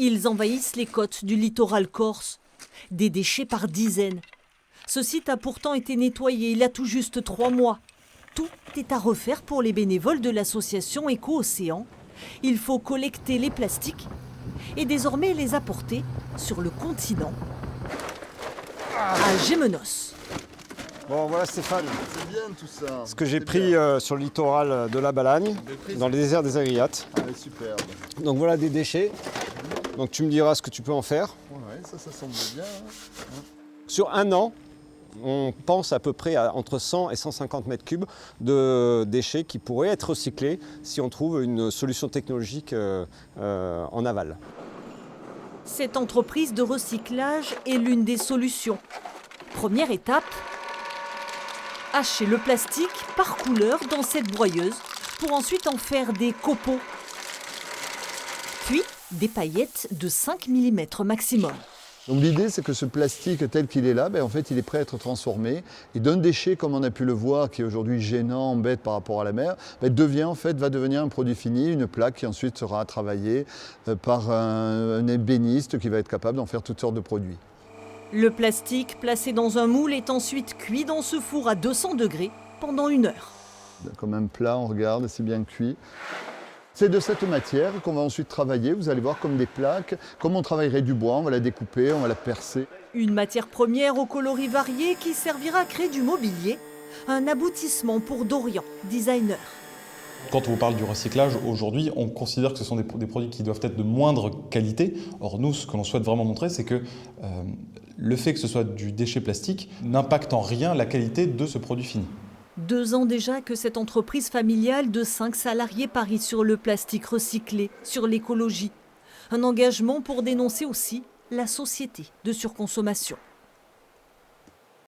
Ils envahissent les côtes du littoral corse. Des déchets par dizaines. Ce site a pourtant été nettoyé il y a tout juste 3 mois. Tout est à refaire pour les bénévoles de l'association Éco-Océan. Il faut collecter les plastiques et désormais les apporter sur le continent, à Gémenos. Bon, voilà Stéphane, C'est bien tout ça. ce que j'ai pris sur le littoral de la Balagne, dans le désert des Agriates. Ah, superbe. Donc voilà des déchets. Donc tu me diras ce que tu peux en faire. Ouais, ça semble bien. Hein. Sur un an, on pense à peu près à entre 100 et 150 mètres cubes de déchets qui pourraient être recyclés si on trouve une solution technologique en aval. Cette entreprise de recyclage est l'une des solutions. Première étape, hacher le plastique par couleur dans cette broyeuse pour ensuite en faire des copeaux. Puis des paillettes de 5 mm maximum. Donc l'idée, c'est que ce plastique tel qu'il est là, en fait, il est prêt à être transformé. Et d'un déchet, comme on a pu le voir, qui est aujourd'hui gênant, bête par rapport à la mer, va devenir un produit fini, une plaque qui ensuite sera travaillée par un ébéniste qui va être capable d'en faire toutes sortes de produits. Le plastique placé dans un moule est ensuite cuit dans ce four à 200 degrés pendant 1 heure. Comme un plat, on regarde, c'est bien cuit. C'est de cette matière qu'on va ensuite travailler, vous allez voir, comme des plaques. Comme on travaillerait du bois, on va la découper, on va la percer. Une matière première aux coloris variés qui servira à créer du mobilier. Un aboutissement pour Dorian, designer. Quand on vous parle du recyclage, aujourd'hui, on considère que ce sont des produits qui doivent être de moindre qualité. Or, nous, ce que l'on souhaite vraiment montrer, c'est que le fait que ce soit du déchet plastique n'impacte en rien la qualité de ce produit fini. 2 ans déjà que cette entreprise familiale de 5 salariés parie sur le plastique recyclé, sur l'écologie. Un engagement pour dénoncer aussi la société de surconsommation.